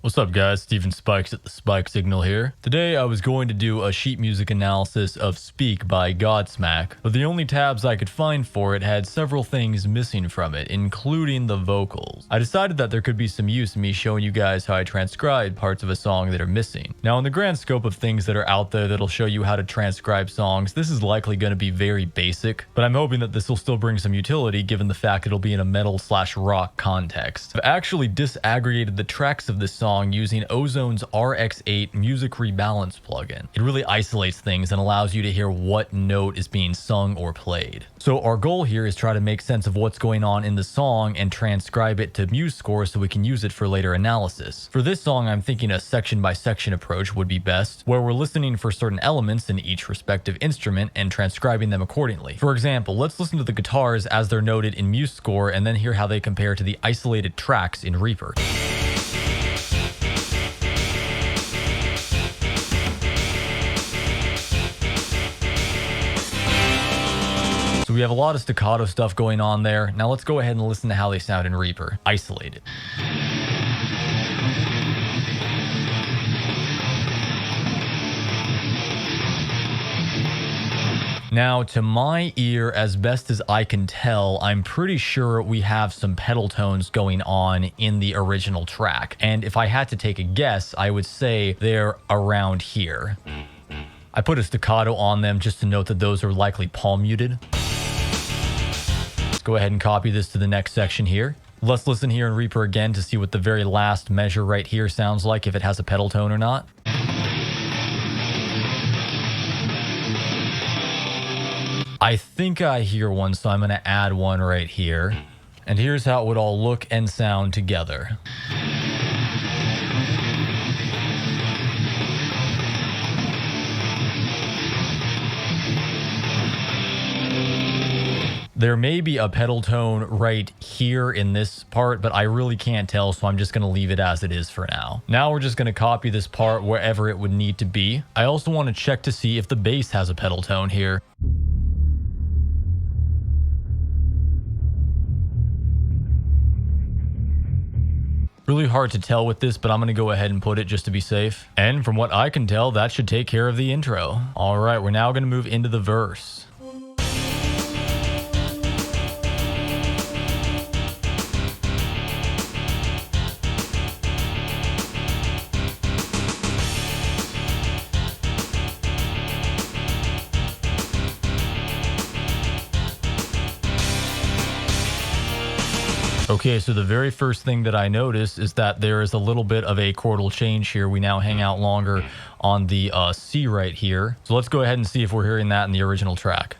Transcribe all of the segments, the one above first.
What's up guys, Steven Spikes at the Spike Signal here. Today I was going to do a sheet music analysis of Speak by Godsmack, but the only tabs I could find for it had several things missing from it, including the vocals. I decided that there could be some use in me showing you guys how I transcribe parts of a song that are missing. Now in the grand scope of things that are out there that'll show you how to transcribe songs, this is likely going to be very basic, but I'm hoping that this will still bring some utility given the fact it'll be in a metal/rock context. I've actually disaggregated the tracks of this song using Ozone's RX8 music rebalance plugin. It really isolates things and allows you to hear what note is being sung or played. So our goal here is try to make sense of what's going on in the song and transcribe it to MuseScore so we can use it for later analysis. For this song, I'm thinking a section by section approach would be best, where we're listening for certain elements in each respective instrument and transcribing them accordingly. For example, let's listen to the guitars as they're noted in MuseScore and then hear how they compare to the isolated tracks in Reaper. So we have a lot of staccato stuff going on there. Now let's go ahead and listen to how they sound in Reaper, isolated. Now, to my ear, as best as I can tell, I'm pretty sure we have some pedal tones going on in the original track. And if I had to take a guess, I would say they're around here. I put a staccato on them just to note that those are likely palm muted. Let's go ahead and copy this to the next section here. Let's listen here in Reaper again to see what the very last measure right here sounds like, if it has a pedal tone or not. I think I hear one, so I'm going to add one right here. And here's how it would all look and sound together. There may be a pedal tone right here in this part, but I really can't tell, so I'm just going to leave it as it is for now. Now we're just going to copy this part wherever it would need to be. I also want to check to see if the bass has a pedal tone here. Really hard to tell with this, but I'm going to go ahead and put it just to be safe. And from what I can tell, that should take care of the intro. All right, we're now going to move into the verse. Okay, so the very first thing that I notice is that there is a little bit of a chordal change here. We now hang out longer on the C right here. So let's go ahead and see if we're hearing that in the original track.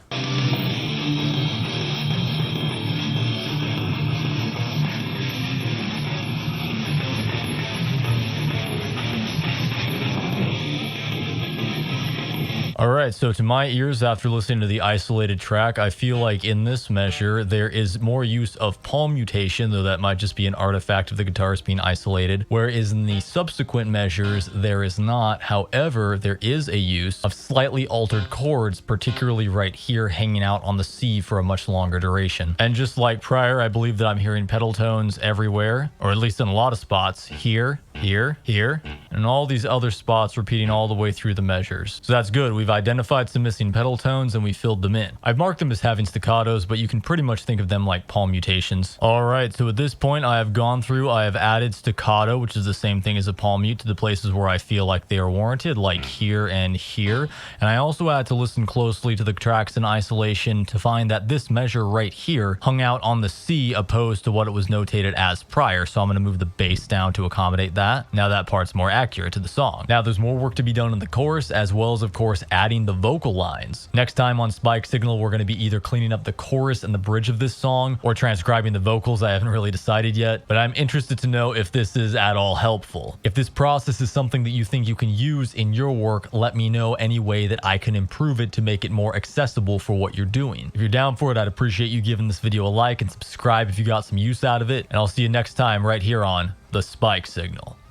Alright, so to my ears, after listening to the isolated track, I feel like in this measure, there is more use of palm mutation, though that might just be an artifact of the guitars being isolated, whereas in the subsequent measures, there is not. However, there is a use of slightly altered chords, particularly right here, hanging out on the C for a much longer duration. And just like prior, I believe that I'm hearing pedal tones everywhere, or at least in a lot of spots, here, here, here, and all these other spots repeating all the way through the measures. So that's good. We've identified some missing pedal tones and we filled them in. I've marked them as having staccatos, but you can pretty much think of them like palm mutations. All right, so at this point I have gone through, I have added staccato, which is the same thing as a palm mute, to the places where I feel like they are warranted, like here and here. And I also had to listen closely to the tracks in isolation to find that this measure right here hung out on the C opposed to what it was notated as prior. So I'm going to move the bass down to accommodate that. Now that part's more accurate to the song. Now there's more work to be done in the chorus, as well as of course adding the vocal lines. Next time on Spike Signal, we're going to be either cleaning up the chorus and the bridge of this song or transcribing the vocals. I haven't really decided yet, but I'm interested to know if this is at all helpful. If this process is something that you think you can use in your work, let me know any way that I can improve it to make it more accessible for what you're doing. If you're down for it, I'd appreciate you giving this video a like and subscribe if you got some use out of it, and I'll see you next time right here on the Spike Signal.